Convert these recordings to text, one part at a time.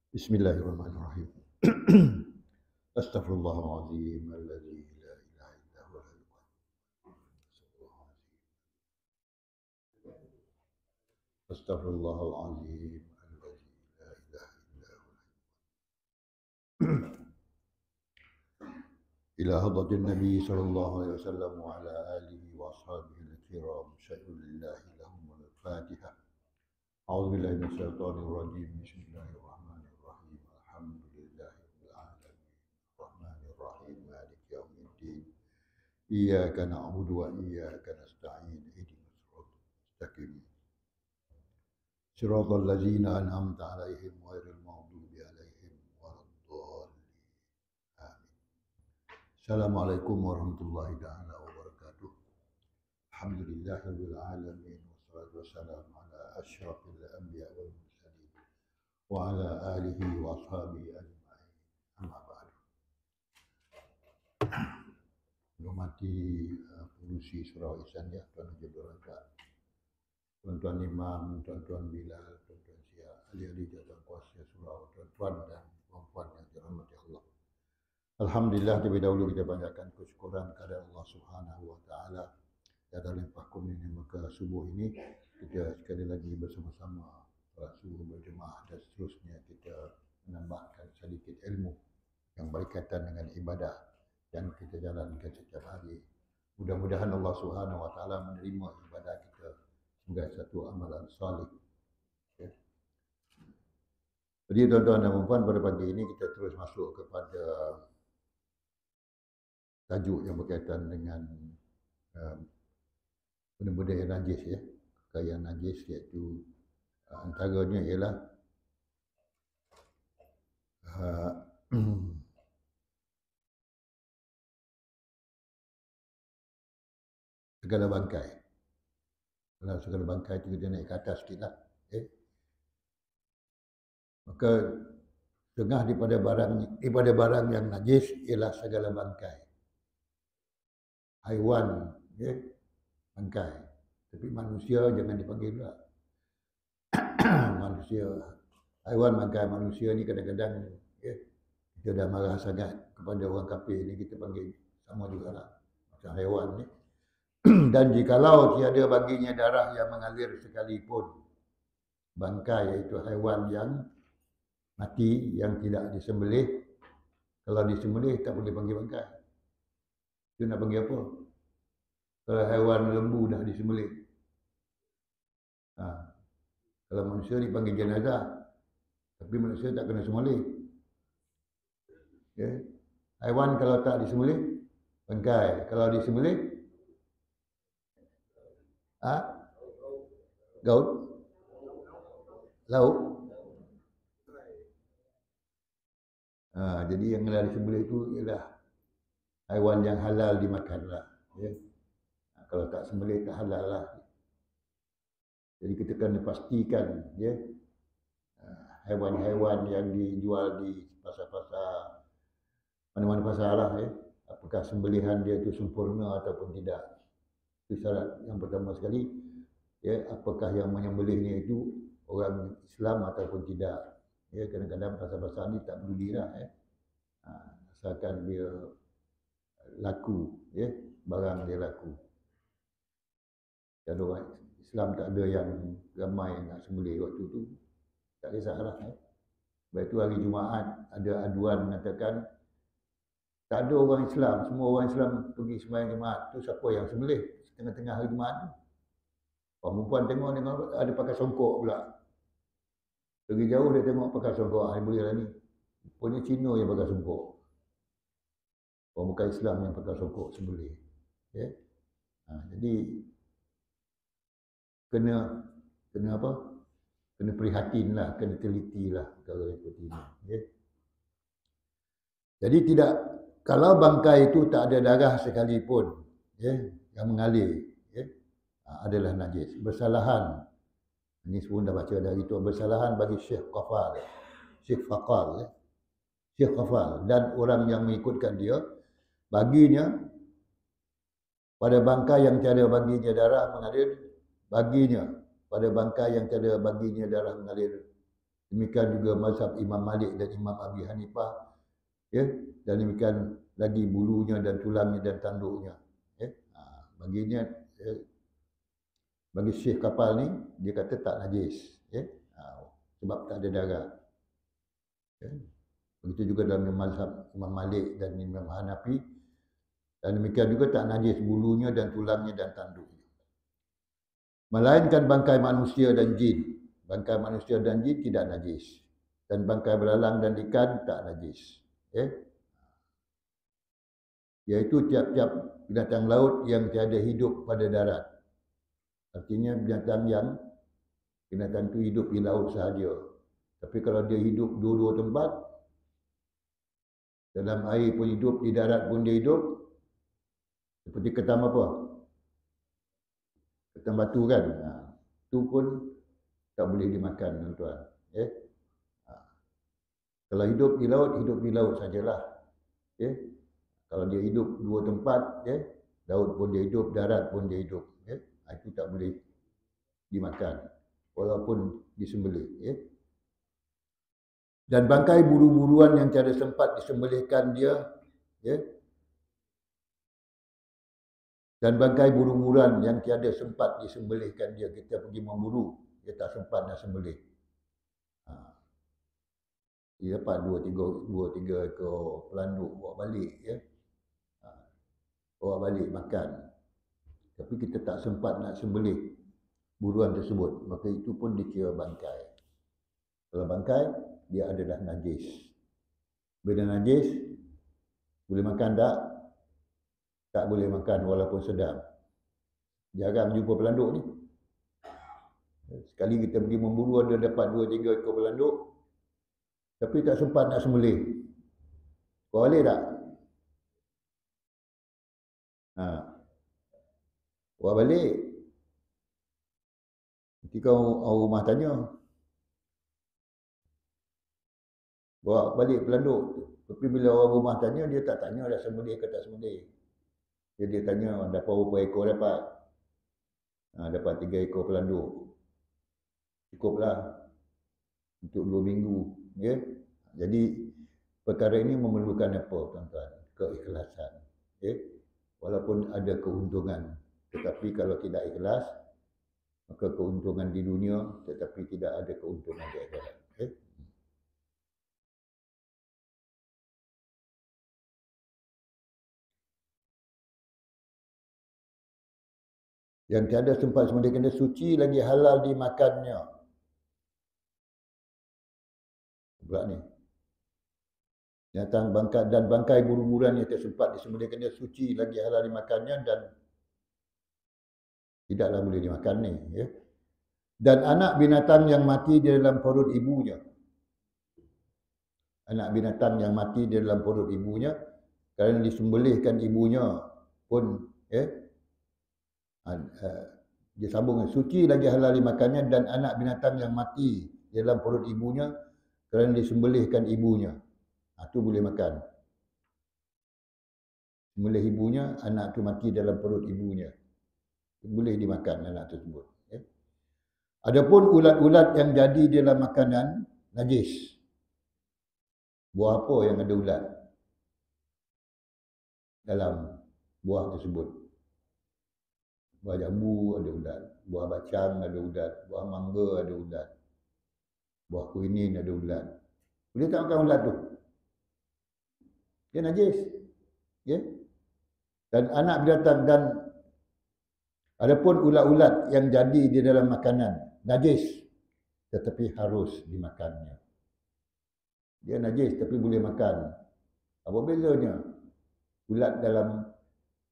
Bismillahirrahmanirrahim. Astaghfirullahaladzim alladzi la ilaha illa huwa Astaghfirullahaladzim alladzi la ilaha illa huwa ila hadratin Nabi sallallahu alaihi wasallam wa ala alihi wa ashabihi al-kiram syai'un lillahi lahum al-Fatihah. A'udzu billahi minasyaitonir rajim. Bismillahirrahmanirrahim. Alhamdulillahirabbil alamin. Rahmanir rahim. Maliki yaumiddin. Iyyaka na'budu wa iyyaka nasta'in. Ihdinas siratal mustaqim. Siratal ladzina an'amta 'alaihim ghairil maghdubi 'alaihim waladdallin. Amin. Assalamualaikum warahmatullahi taala wabarakatuh. Alhamdulillahirabbil alamin wassalatu wassalamu ala asyrafil anbiya wal mursalin wa ala alihi wa ashabihi ajma'in. Amma ba'du. Hormati pengurusi Surau Ihsan ya, Tuan Haji Abdul Razak, Tuan-tuan Imam, Tuan-tuan Bilal, Tuan-tuan Syia, ahli-ahli jawatan kuasa surau, tuan-tuan dan puan-puan yang dirahmati Allah. Alhamdulillah, terlebih dahulu kita panjatkan kesyukuran kepada Allah Subhanahu wa taala atas limpah kurnia maka subuh ini kita sekali lagi bersama-sama salat subuh berjemaah dan seterusnya kita menambahkan sedikit ilmu yang berkaitan dengan ibadah yang kita jalankan setiap hari. Mudah-mudahan Allah Subhanahu wa taala menerima ibadah kita sebagai satu amalan salih. Okay. Jadi tuan-tuan dan puan-puan, pada pagi ini kita terus masuk kepada tajuk yang berkaitan dengan benda-benda yang najis ya. Kekayaan najis iaitu antaranya ialah segala bangkai. Kalau segala bangkai itu dia naik ke atas sikit lah. Maka setengah daripada barang yang najis ialah segala bangkai. Haiwan, bangkai. Tapi manusia jangan dipanggil pula. Manusia, haiwan bangkai manusia ni kadang-kadang kita dah marah sangat kepada orang kafir ni, kita panggil sama juga lah. Macam haiwan ni. Dan jikalau tiada baginya darah yang mengalir sekalipun, bangkai iaitu haiwan yang mati yang tidak disembelih, kalau disembelih tak boleh panggil bangkai. Itu nak panggil apa? Kalau haiwan lembu dah disembelih. Kalau manusia dipanggil jenazah, tapi manusia tak kena sembelih. Haiwan kalau tak disembelih, bangkai. Kalau disembelih, gaut, lauk. Jadi yang telah disembelih itu ialah haiwan yang halal dimakanlah. Kalau tak sembelih tak halal lah. Jadi kita kena pastikan haiwan-haiwan yang dijual di pasar-pasar, mana-mana pasar lah, apakah sembelihan dia itu sempurna ataupun tidak. Itu syarat yang pertama sekali. Apakah yang menyembelihnya itu orang Islam ataupun tidak. Kadang-kadang pasar-pasar ni tak peduli lah. Asalkan dia laku, barang dia laku. Kalau orang Islam tak ada yang ramai nak sembelih waktu tu, tak kisahlah. Sebab itu hari Jumaat ada aduan mengatakan tak ada orang Islam, semua orang Islam pergi sembahyang Jumaat. Tu siapa yang sembelih tengah-tengah hari Jumaat tu? Orang perempuan tengok ada pakai songkok pula. Pergi jauh dia tengok pakai songkok. Boleh lah ni. Rupanya Cina yang pakai songkok. Orang bukan Islam yang pakai songkok sembelih. Jadi kena apa? Kena prihatin lah, kena teliti lah perkara seperti ini. Jadi tidak, kalau bangkai itu tak ada darah sekalipun yang mengalir, adalah najis. Bersalahan. Ini pun dah baca dari itu. Bersalahan bagi Syekh Qafal. Syekh Qafal dan orang yang mengikutkan dia, baginya pada bangkai yang tiada baginya darah mengalir, baginya pada bangkai yang tiada baginya darah mengalir Demikian juga mazhab Imam Malik dan Imam Abi Hanifah, ya. Dan demikian lagi bulunya dan tulangnya dan tanduknya, ya. Baginya, ya, bagi Syekh kapal ni dia kata tak najis, ya. Sebab tak ada darah, ya. Begitu juga dalam mazhab Imam Malik dan Imam Hanafi, dan demikian juga tak najis bulunya dan tulangnya dan tanduknya. Melainkan bangkai manusia dan jin. Bangkai manusia dan jin tidak najis. Dan bangkai belalang dan ikan tak najis. Iaitu tiap-tiap binatang laut yang tiada hidup pada darat. Artinya binatang itu hidup di laut sahaja. Tapi kalau dia hidup dua-dua tempat, dalam air pun hidup, di darat pun dia hidup. Seperti ketam apa? Ketam batu kan? Itu pun tak boleh dimakan, tuan-tuan. Kalau hidup di laut sajalah. Kalau dia hidup dua tempat, laut pun dia hidup, darat pun dia hidup. Itu tak boleh dimakan, walaupun disembelih. Dan bangkai buru-buruan yang tiada sempat disembelihkan dia, dan bangkai buru-buruan yang tiada sempat disembelihkan dia, kita pergi memburu, dia tak sempat nak sembelih. Dia dapat dua tiga ekor pelanduk bawa balik, bawa balik makan. Tapi kita tak sempat nak sembelih buruan tersebut, maka itu pun dikira bangkai. Kalau bangkai, dia adalah najis. Bila najis, boleh makan tak? Tak boleh makan walaupun sedap. Jarang jumpa pelanduk ni. Sekali kita pergi memburu, ada dapat 2-3 ekor pelanduk, tapi tak sempat nak sembelih. Kau boleh tak? Buat balik. Nanti kau rumah tanya. Bawa balik pelanduk. Tapi bila orang rumah tanya, dia tak tanya dah sembelih ke tak sembelih. Dia tanya dapat berapa ekor dapat. Dapat 3 ekor pelanduk. Cukuplah untuk 2 minggu. Jadi perkara ini memerlukan apa, tuan-tuan? Keikhlasan. Walaupun ada keuntungan. Tetapi kalau tidak ikhlas, maka keuntungan di dunia tetapi tidak ada keuntungan di akhirat. Yang tiada sempat sembelihkan dia suci lagi halal dimakannya. Pula ni. Binatang bangkai dan bangkai buru-buruan yang tiada sempat disembelihkan dia suci lagi halal dimakannya dan tidaklah boleh dimakan ni. Dan anak binatang yang mati di dalam perut ibunya. Anak binatang yang mati di dalam perut ibunya, kerana disembelihkan ibunya pun, dia sambung, suci lagi halal dimakannya dan anak binatang yang mati di dalam perut ibunya kerana disembelihkan ibunya. Itu boleh makan. Sembelih ibunya, anak tu mati dalam perut ibunya. Boleh dimakan anak tersebut. Adapun ulat-ulat yang jadi dalam makanan, najis. Buah apa yang ada ulat dalam buah tersebut? Buah jambu ada ulat, buah bacang ada ulat, buah mangga ada ulat, buah kuinin ada ulat. Boleh tak makan ulat tu? Dia najis. Dan anak binatang dan adapun ulat-ulat yang jadi di dalam makanan, najis. Tetapi harus dimakannya. Dia najis tapi boleh makan. Apa bezanya ulat dalam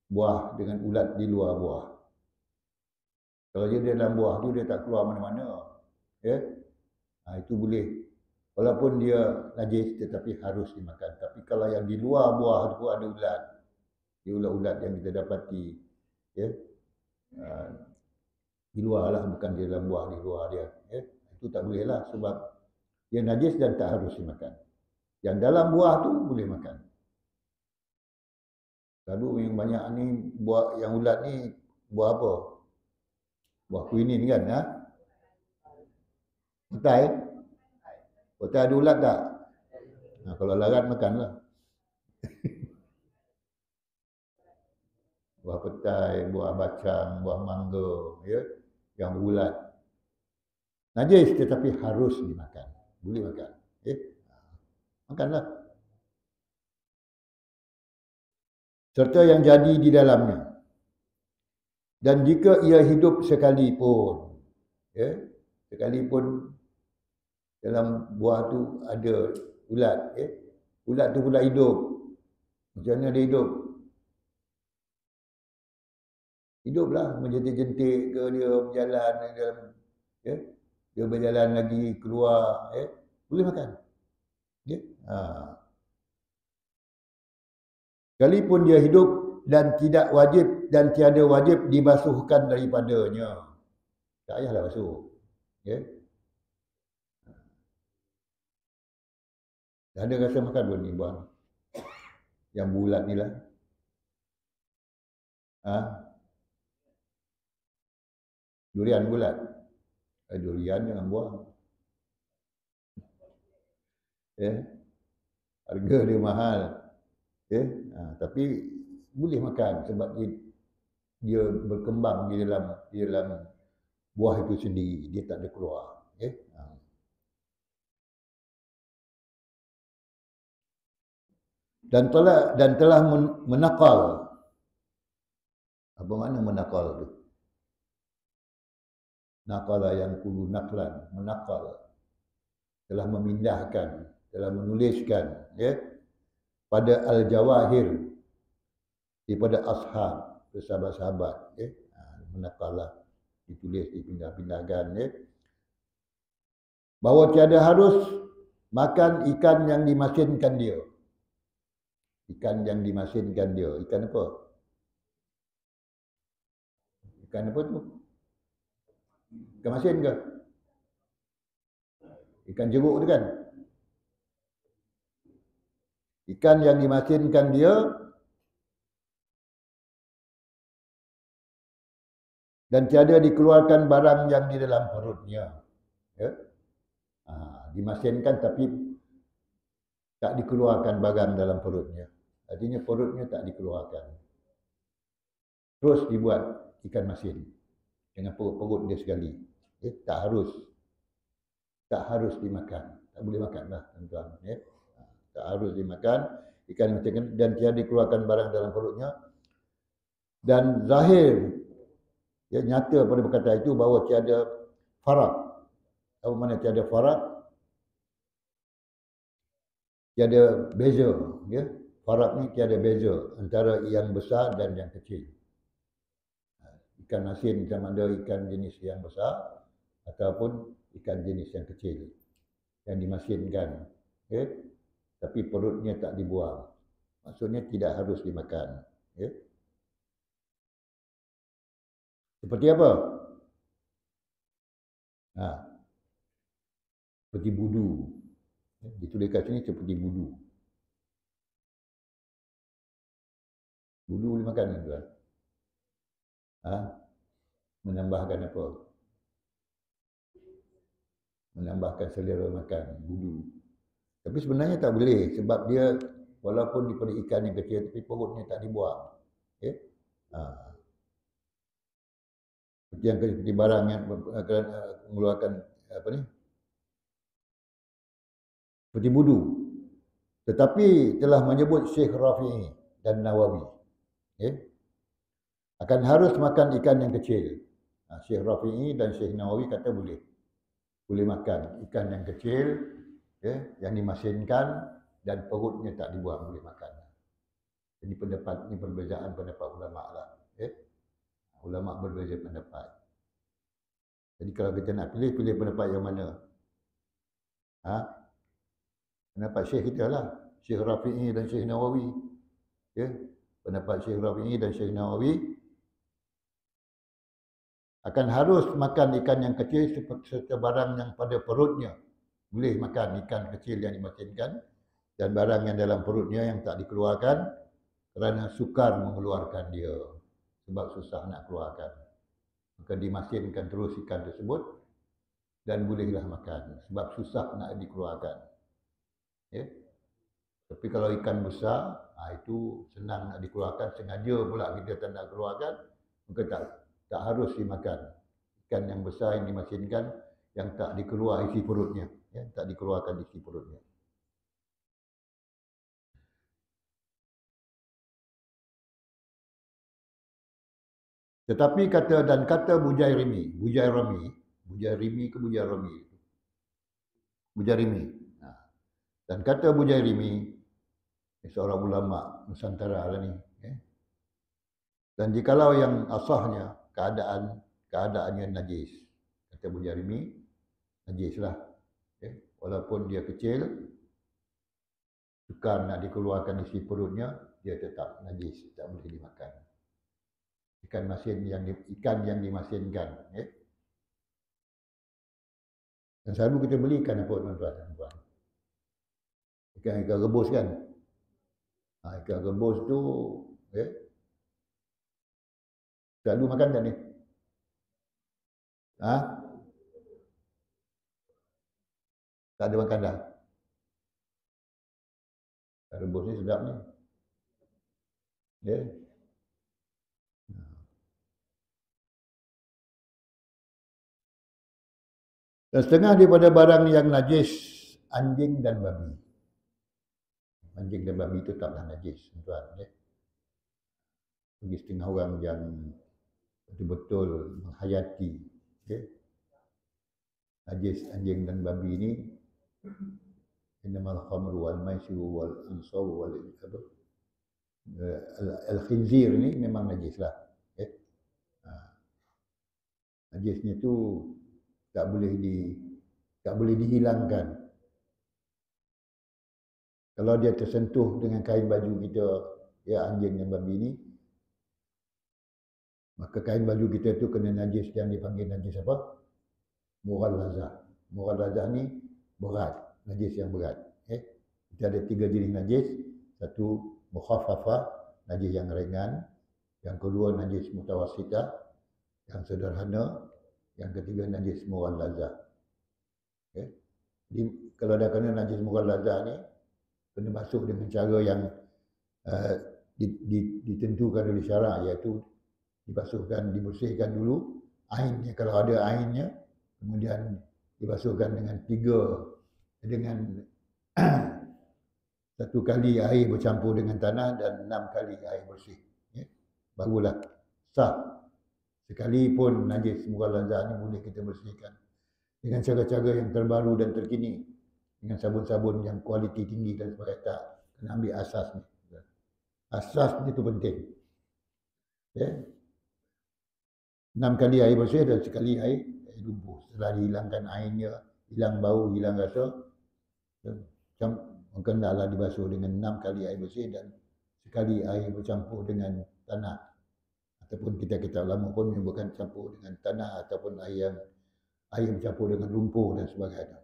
buah dengan ulat di luar buah? Kalau dia dalam buah tu dia tak keluar mana-mana. Itu boleh. Walaupun dia najis tetapi harus dimakan. Tapi kalau yang di luar buah tu ada ulat. Dia ulat-ulat yang kita dapati. Di luar lah, bukan di dalam buah, di luar dia. Itu tak boleh lah sebab dia najis dan tak harus dimakan. Yang dalam buah tu boleh makan. Lalu yang banyak ni, buah yang ulat ni, buah apa? Buah kuinin kan? Petai? Hotel ada ulat tak? Kalau larat makanlah. Buah petai, buah bacang, buah mangga, ya, yang ulat. Najis tetapi harus dimakan. Boleh makan. Makanlah. Serta yang jadi di dalamnya. Dan jika ia hidup sekalipun, ya, sekalipun dalam buah tu ada ulat, ya, ulat tu pula hidup. Macam mana dia hidup? Hiduplah, menjentik-jentik ke dia berjalan dalam, ya, dia berjalan lagi keluar, ya, boleh makan. Ya. Sekalipun dia hidup dan tidak wajib dan tiada wajib dibasuhkan daripadanya. Tak payahlah basuh. Ya. Tak ada rasa makan pun ni buah. Yang bulat ni lah. Durian bulat. Durian jangan buang. Ya. Harga dia mahal. Ya. Tapi boleh makan sebab dia berkembang di dalam buah itu sendiri. Dia tak ada keluar. Ya. Dan telah menakal. Apa makna menakal tu? Nakala yang kulu naklan, menakal. Telah memindahkan, telah menuliskan, ya, pada al-jawahir daripada ashab, sahabat-sahabat, ya. Menakalah, ditulis, dipindah-pindahkan, ya. Bahawa tiada harus makan ikan yang dimasinkan dia. Ikan yang dimasinkan dia. Ikan apa? Ikan apa tu? Ikan masin ke? Ikan jeruk tu kan? Ikan yang dimasinkan dia dan tiada dikeluarkan barang yang di dalam perutnya. Ya? Dimasinkan tapi tak dikeluarkan barang dalam perutnya. Artinya perutnya tak dikeluarkan. Terus dibuat ikan masin dengan perut dia sekali. Ya? Tak harus dimakan. Tak boleh makan lah tuan-tuan. Ya? Tak harus dimakan ikan masin dan tiada dikeluarkan barang dalam perutnya. Dan zahir, ya, nyata pada perkataan itu bahawa tiada farak. Apa makna tiada farak? Tiada beza, ya. Farak ni tiada beza antara yang besar dan yang kecil. Ikan masin sama ada ikan jenis yang besar ataupun ikan jenis yang kecil yang dimasinkan, ya. Tapi perutnya tak dibuang. Maksudnya tidak harus dimakan, ya. Seperti apa? Seperti budu. Ditulis kat sini seperti budu. Budu boleh makan kan tuan? Menambahkan apa? Menambahkan selera makan budu. Tapi sebenarnya tak boleh sebab dia walaupun daripada ikan yang kecil tapi perutnya tak dibuang. Okay? Seperti barang yang akan mengeluarkan apa ni? Seperti budu. Tetapi telah menyebut Syekh Rafi'i dan Nawawi, akan harus makan ikan yang kecil. Syekh Rafi'i dan Syekh Nawawi kata boleh makan ikan yang kecil, yang dimasinkan dan perutnya tak dibuang, boleh makan. Jadi pendapat ini perbezaan pendapat ulama lah. Ulama berbeza pendapat. Jadi kalau kita nak pilih pendapat yang mana? Pendapat Syekh kita lah. Syekh Rafi'i dan Syekh Nawawi. Pendapat Syekh Rafi'i dan Syekh Nawawi akan harus makan ikan yang kecil serta barang yang pada perutnya. Boleh makan ikan kecil yang dimasinkan dan barang yang dalam perutnya yang tak dikeluarkan kerana sukar mengeluarkan dia. Sebab susah nak keluarkan. Maka dimasinkan terus ikan tersebut dan bolehlah makan sebab susah nak dikeluarkan. Ya. Tapi kalau ikan besar, itu senang nak dikeluarkan, sengaja pula kita tak nak keluarkan, maka tak harus dimakan. Ikan yang besar yang dimasinkan, yang tak dikeluar isi perutnya, ya, tak dikeluarkan isi perutnya. Tetapi kata Bujairimi ke Bujairimi. Dan kata Bujairimi, seorang ulama Nusantara lah ni. Dan jikalau yang asahnya keadaannya najis, kata Bujairimi, najis lah. Walaupun dia kecil, sukar nak dikeluarkan isi perutnya, dia tetap najis, tak boleh dimakan. Ikan yang dimasinkan. Dan selalu kita beli ikan apa tuan-tuan? Ikan rebus kan? Ikan rebus tu, selalu makan tak ni? Tak ada makan dah? Ikan rebus ni sedap ni. Dan setengah daripada barang yang najis, anjing dan babi. Anjing dan babi itu taklah najis, tuan. Bagi setengah orang yang betul-betul menghayati najis anjing dan babi ini, innamal khamru wal maisiru wal ansabu wal al-khinzir ni memang najis lah. Najisnya tu tak boleh dihilangkan. Kalau dia tersentuh dengan kain baju kita, anjing dan babi ni, maka kain baju kita tu kena najis, yang dipanggil najis apa? Mughallazah. Mughallazah ni berat, najis yang berat. Kita ada 3 jenis najis. Satu mukhaffafah, najis yang ringan. Yang kedua najis mutawassitah, yang sederhana. Yang ketiga najis mughallazah. Jadi kalau dah kena najis mughallazah ni, kena basuh dengan cara yang ditentukan oleh syarak, iaitu dibasuhkan, dibersihkan dulu ainnya kalau ada ainnya, kemudian dibasuhkan dengan 1 kali air bercampur dengan tanah dan 6 kali air bersih. Barulah sah. Sekalipun najis mughallazah ni boleh kita bersihkan dengan cara-cara yang terbaru dan terkini, dengan sabun-sabun yang kualiti tinggi dan sebagainya. Kena ambil asas ni. Asas ni tu penting. 6 kali air bersih dan sekali air lumpur. Setelah dihilangkan airnya, hilang bau, hilang rasa, maka hendaklah dibasuh dengan 6 kali air bersih dan sekali air bercampur dengan tanah. Ataupun kita lama pun bukan campur dengan tanah ataupun air bercampur dengan lumpur dan sebagainya.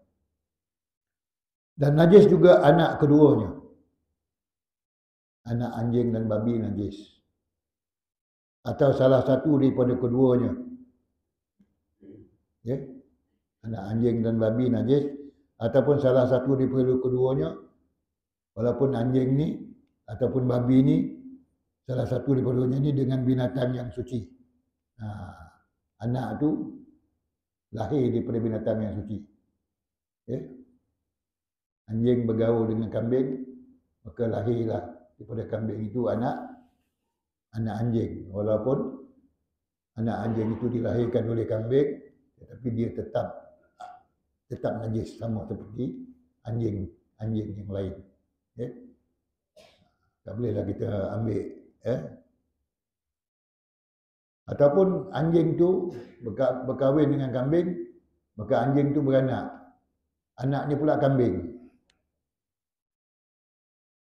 Dan najis juga anak keduanya. Anak anjing dan babi najis. Atau salah satu daripada keduanya. Anak anjing dan babi najis. Ataupun salah satu daripada keduanya. Walaupun anjing ni ataupun babi ni, salah satu daripadanya ni dengan binatang yang suci. Anak tu lahir daripada binatang yang suci. Anjing bergaul dengan kambing, maka lahirlah daripada kambing itu anak anjing. Walaupun anak anjing itu dilahirkan oleh kambing, tetapi dia tetap najis sama seperti anjing yang lain. Tak bolehlah kita ambil. Ataupun anjing tu berkahwin dengan kambing, maka anjing tu beranak. Anak ni pula kambing.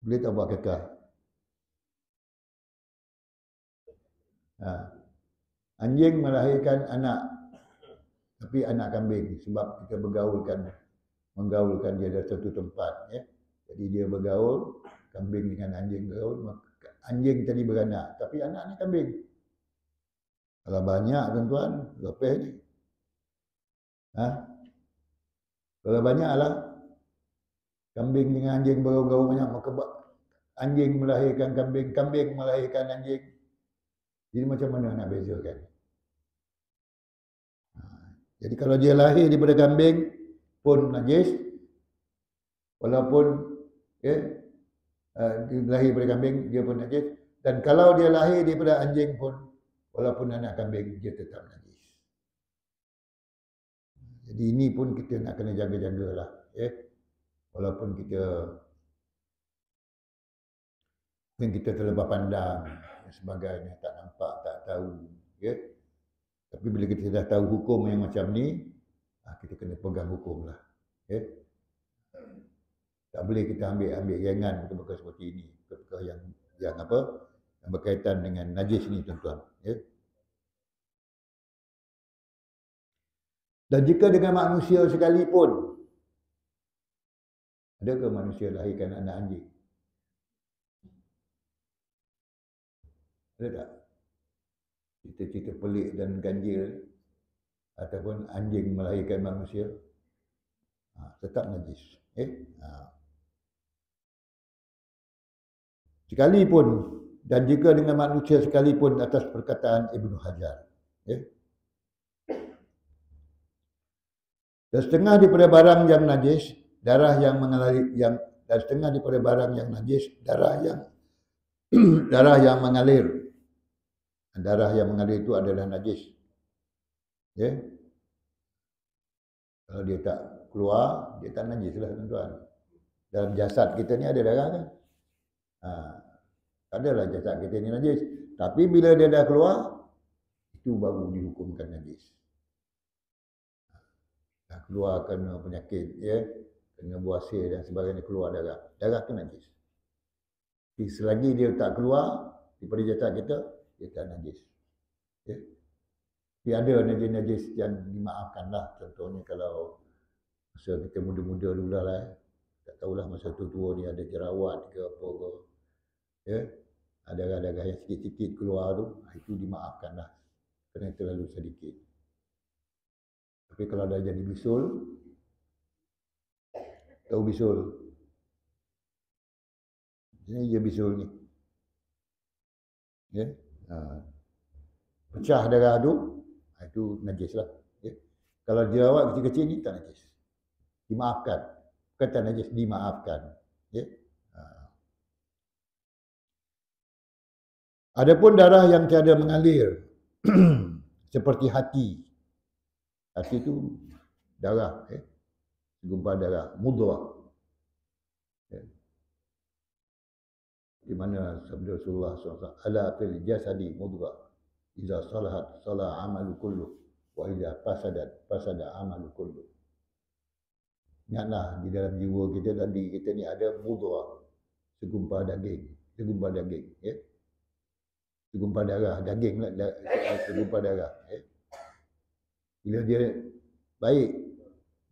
Boleh tak buat kekal? Anjing melahirkan anak, tapi anak kambing, sebab kita menggaulkan dia dari satu tempat. Jadi dia bergaul, kambing dengan anjing bergaul, maka anjing tadi beranak, tapi anak ni kambing. Kalau banyak tuan-tuan, lepeh ni. Kalau banyaklah kambing dengan anjing bergaul banyak, maka anjing melahirkan kambing, kambing melahirkan anjing. Jadi macam mana nak bezakan? Jadi kalau dia lahir daripada kambing pun najis, walaupun dia lahir daripada kambing dia pun najis, dan kalau dia lahir daripada anjing pun walaupun anak kambing dia tetap najis. Jadi ini pun kita nak kena jaga-jagalah, walaupun kita mungkin kita terlebah pandang dan sebagainya, tak nampak, tak tahu, tapi bila kita dah tahu hukum yang macam ni, kita kena pegang hukum lah. Tak boleh kita ambil ringan perkara seperti ini, perkara yang apa, yang berkaitan dengan najis ni tuan-tuan. Dan jika dengan manusia sekalipun, adakah manusia lahirkan anak anjing? Ada tak? Cerita-cerita pelik dan ganjil ataupun anjing melahirkan manusia, tetap najis. Sekalipun, dan jika dengan manusia sekalipun, atas perkataan Ibnu Hajar. Dan setengah daripada barang yang najis, darah yang mengalir, dan setengah daripada barang yang najis, darah yang mengalir. Darah yang mengalir itu adalah najis. Kalau dia tak keluar, dia tak najis lah tuan-tuan. Dalam jasad kita ni ada darah kan? Adalah jasad kita ni najis. Tapi bila dia dah keluar, itu baru dihukumkan najis. Dah keluar kena penyakit, kena buasir dan sebagainya, keluar darah. Darah tu najis. Tapi selagi dia tak keluar daripada jasad kita, dia tak najis. Tapi ada najis-najis yang dimaafkan lah. Contohnya kalau masa kita muda-muda dulu lah, tak tahulah masa tua-tua ni ada jerawat ke apa ke, darah-darah yang sikit-sikit keluar tu, itu dimaafkan lah, kerana terlalu sedikit. Tapi kalau dah jadi bisul, tahu bisul? Ini je bisul ni. Pecah darah tu, itu najis lah. Kalau jerawat kecil-kecil ni tak najis. Dimaafkan. Kata najis, dimaafkan. Adapun darah yang tiada mengalir, seperti hati. Hati itu darah, segumpal darah, mudghah. Di mana sabda Rasulullah SAW, ala fil jasadi mudghah, idza salahat salah amalu kullu, wa idza fasadat fasada amalu kullu. Ingatlah, di dalam jiwa kita dan diri kita ni ada mudghah, segumpal daging, segumpal darah, daging lah, segumpal darah. Bila dia baik,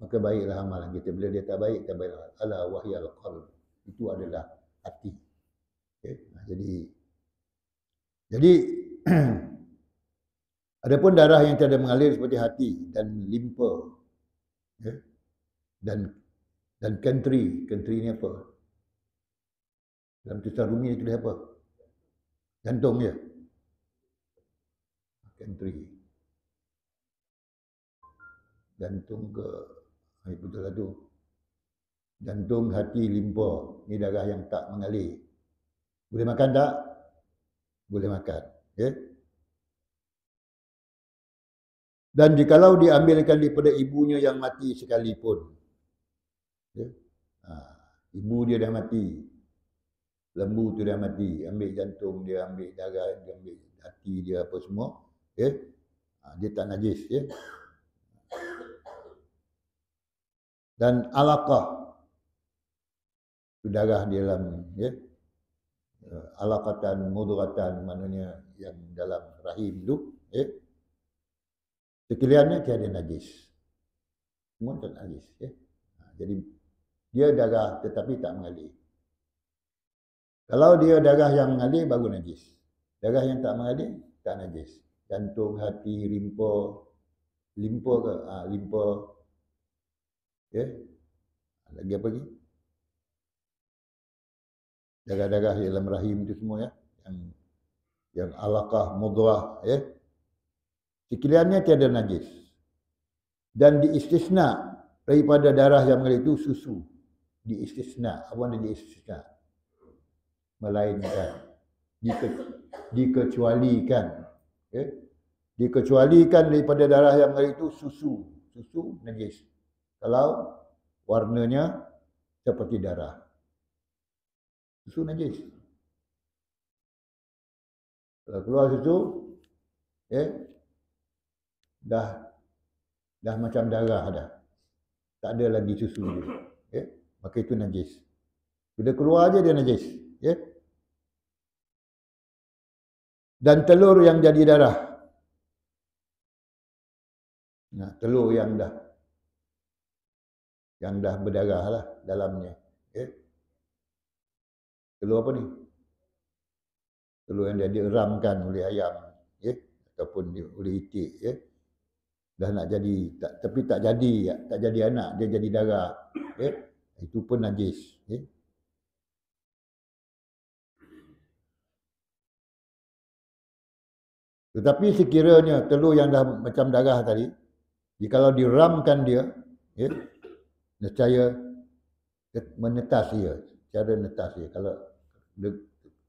maka baiklah amalan kita. Bila dia tak baik, tak baiklah. Ala wahyal qalb, itu adalah hati. Jadi adapun darah yang tiada mengalir seperti hati dan limpa, dan kentri ni apa? Dalam tulisan Rumi itu dia apa? Jantung je. Kentri. Jantung ke, betul lah tu. Jantung, hati, limpa. Ini darah yang tak mengalir. Boleh makan tak? Boleh makan. Dan jikalau diambilkan daripada ibunya yang mati sekalipun. Ibu dia dah mati. Lembu tu dah mati. Ambil jantung dia, ambil darah dia, ambil hati dia, apa semua. Dia tak najis. Dan alaqah, itu darah di dalam, alaqatan, mudghatan, maknanya yang dalam rahim tu, sekaliannya tiada najis. Semua tak najis. Jadi dia darah tetapi tak mengalir. Kalau dia darah yang mengalir baru najis. Darah yang tak mengalir tak najis. Jantung, hati, limpa ke? Limpa. Lagi apa lagi? Darah-darah dalam rahim itu semua ya. Yang alaqah, mudghah sekaliannya tiada najis. Dan diistisna daripada darah yang itu susu. Diistisna. Apa yang diistisna? Melainkan. Dikecualikan. Dikecualikan daripada darah yang itu susu. Susu najis. Kalau warnanya seperti darah. Susu najis. Kalau keluar susu, dah macam darah dah. Tak ada lagi susu dia. Maka itu najis. Bila keluar aja dia najis. Dan telur yang jadi darah. Nah, telur yang dah berdarah lah dalamnya. Telur apa ni? Telur yang dia dieramkan oleh ayam, ataupun oleh itik, dah nak jadi, tapi tak jadi anak, dia jadi darah, itu pun najis. Tetapi sekiranya telur yang dah macam darah tadi, jikalau diramkan dia, nescaya menetas dia, cara netas dia. Kalau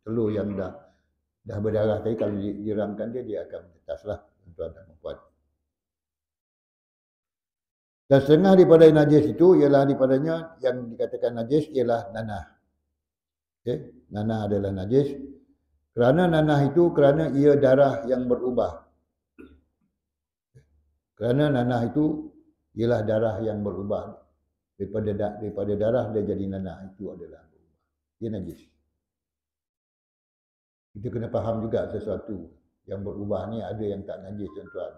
telur yang dah berdarah tadi, kalau diramkan dia akan menetaslah, tuan-tuan dan puan. Dan setengah daripada najis itu ialah daripadanya yang dikatakan najis ialah nanah. Nanah adalah najis. Kerana nanah itu kerana ia darah yang berubah. Kerana nanah itu ialah darah yang berubah. Daripada darah dia jadi nanah, itu adalah berubah. Dia najis. Kita kena faham juga sesuatu yang berubah ni ada yang tak najis, tuan-tuan.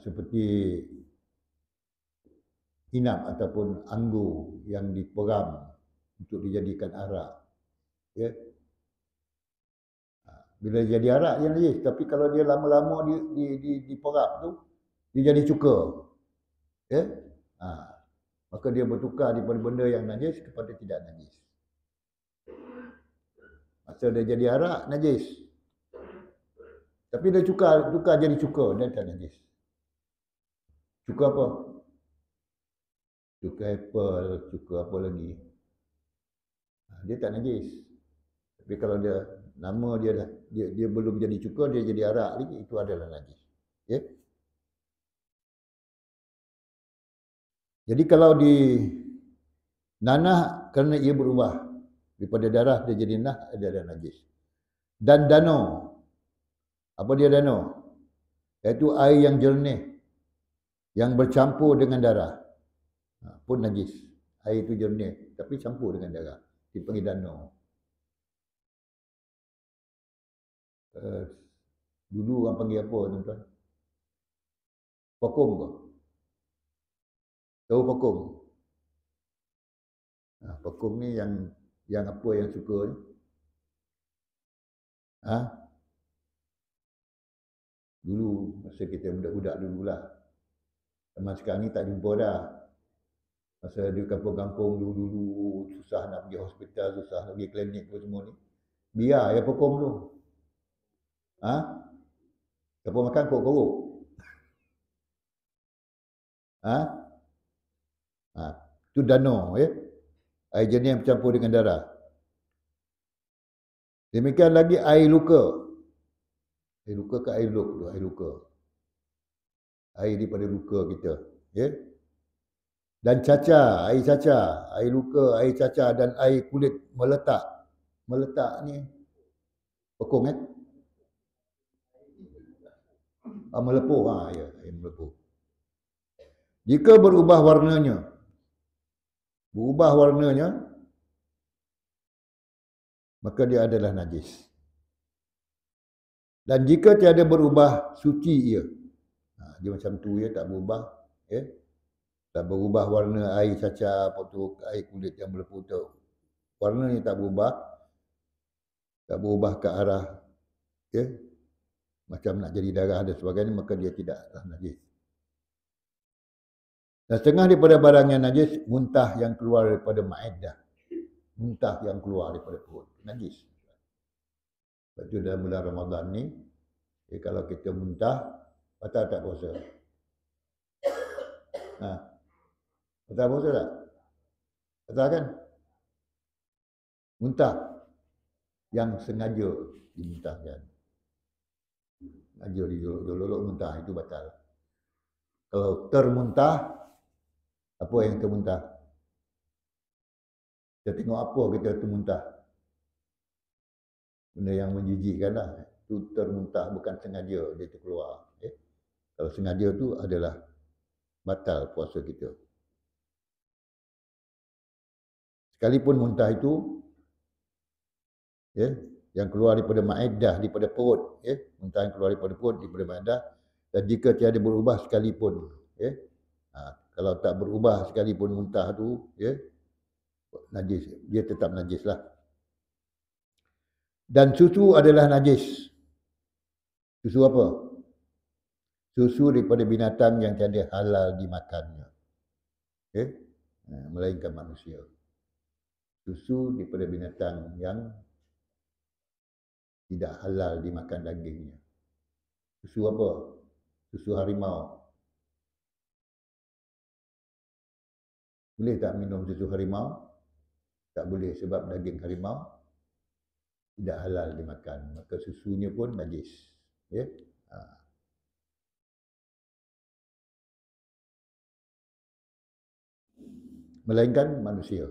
Seperti inap ataupun anggur yang diperam untuk dijadikan arak. Bila jadi arak dia najis, tapi kalau dia lama-lama diperap tu, dia jadi cuka. Maka dia bertukar daripada benda yang najis kepada tidak najis. Masa dia jadi arak, najis. Tapi dia tukar jadi cuka, dia tak najis. Cuka apa? Cuka apple, cuka apa lagi. Dia tak najis. Tapi kalau nama dia belum jadi cuka, dia jadi arak lagi, itu adalah najis. Jadi kalau di nanah kerana ia berubah daripada darah dia jadi nah, dia adalah najis. Dan danau. Apa dia danau? Iaitu air yang jernih yang bercampur dengan darah. Pun najis. Air itu jernih tapi campur dengan darah. Dipanggil danau. Dulu orang panggil apa, tuan-tuan? Pokong ke? Tahu pokong? Pokong ni yang apa yang suka ni? Dulu masa kita budak-budak dululah. Zaman sekarang ni tak jumpa dah. Masa di kampung-kampung dulu-dulu susah nak pergi hospital, susah nak pergi klinik apa semua ni. Biar ya pokong tu. Siapa makan korok-korok? Itu danau, air jernih yang bercampur dengan darah. Demikian lagi air luka. Air luka ke air luk tu? Air luka. Air daripada luka kita. Dan cacar, air cacar, air luka, air cacar dan air kulit meletak. Meletak ni pokong melepuh, air melepuh. Jika berubah warnanya, maka dia adalah najis. Dan jika tiada berubah, suci ia. Dia macam tu, tak berubah. Tak berubah warna air cacar, air kulit yang melepuh tu. Warnanya tak berubah. Tak berubah ke arah macam nak jadi darah dan sebagainya, maka dia tidaklah najis. Dan setengah daripada barang yang najis, muntah yang keluar daripada maedah. Muntah yang keluar daripada perut. Najis. Sebab itu dalam bulan Ramadan ni, kalau kita muntah, batal tak puasa? Ha. Batal puasa tak? Batal kan? Muntah yang sengaja dimuntahkan. Sengaja dijolok-jolok muntah, itu batal. Kalau termuntah, apa yang termuntah? Kita tengok apa kita termuntah? Benda yang menjijikkan lah. Itu termuntah, bukan sengaja dia itu keluar. Kalau sengaja tu adalah batal puasa kita. Sekalipun muntah itu, yang keluar daripada maedah, daripada perut, muntah yang keluar daripada perut, daripada maedah, dan jika tiada berubah sekalipun, kalau tak berubah sekalipun muntah tu, najis, dia tetap najis lah. Dan susu adalah najis. Susu apa? Susu daripada binatang yang tiada halal dimakannya. Melainkan manusia. Susu daripada binatang yang tidak halal dimakan dagingnya. Susu apa? Susu harimau. Boleh tak minum susu harimau? Tak boleh sebab daging harimau tidak halal dimakan. Maka susunya pun najis. Melainkan manusia.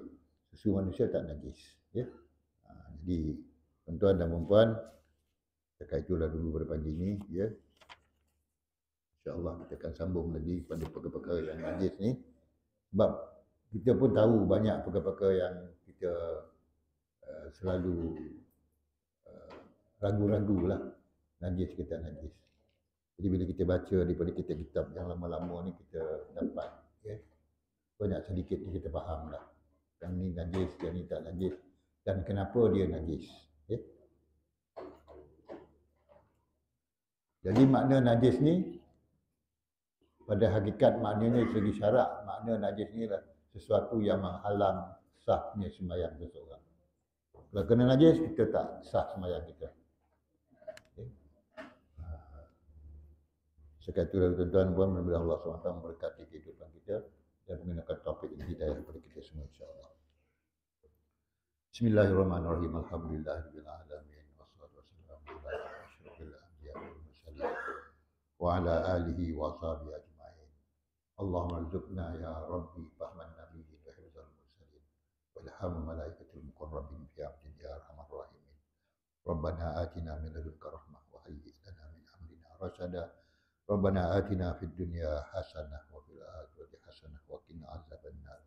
Susu manusia tak najis. Jadi, tuan-tuan dan puan-puan, cakap itulah dulu pada pagi ini. InsyaAllah kita akan sambung lagi pada perkara-perkara yang najis ni. Sebab kita pun tahu banyak perkara-perkara yang kita selalu ragu-ragu lah najis ke tak najis. Jadi bila kita baca daripada kitab-kitab yang lama-lama ni, kita dapat banyak sedikit ni kita faham lah. Yang ni najis, yang ni tak najis. Dan kenapa dia najis. Jadi makna najis ni, pada hakikat maknanya segi syarak, makna najis ni adalah sesuatu yang menghalang sahnya sembahyang seseorang. Kalau kena najis, kita tak sah sembahyang kita. Sekian itu tuan-tuan puan, mudah-mudahan Allah SWT memberkati kehidupan kita dan menggunakan topik ini hidayah kepada kita semua insya-Allah. Bismillahirrahmanirrahim. Alhamdulillahirabbil alamin. Wassalatu wassalamu ala asyrofil anbiya'i wal mursalin wa ala alihi wa sahbihi ajma'in. Allahumma rzuqna ya rabbi fahman nabiyyi wa hifdzal mursalin wa ilham malaikatil muqarrabin fi abdin ya arhamar rahimin. Rabbana atina min ladunka rahmah wa hayyi lana min amrina rasyada. Rabbana atina fid dunya hasanah wa fil akhirati hasanah wa qina adzabannar.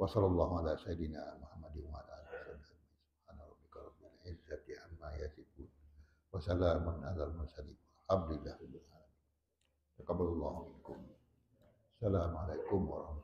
Wa sallallahu ala sayyidina Muhammadin wa ala alihi wasallam. Subhana rabbika rabbil izzati amma yasifun. Wa salamun alal mursalin. Alhamdulillahirabbil alamin. Taqabbalallahu minkum. Assalamualaikum warahmatullahi wabarakatuh.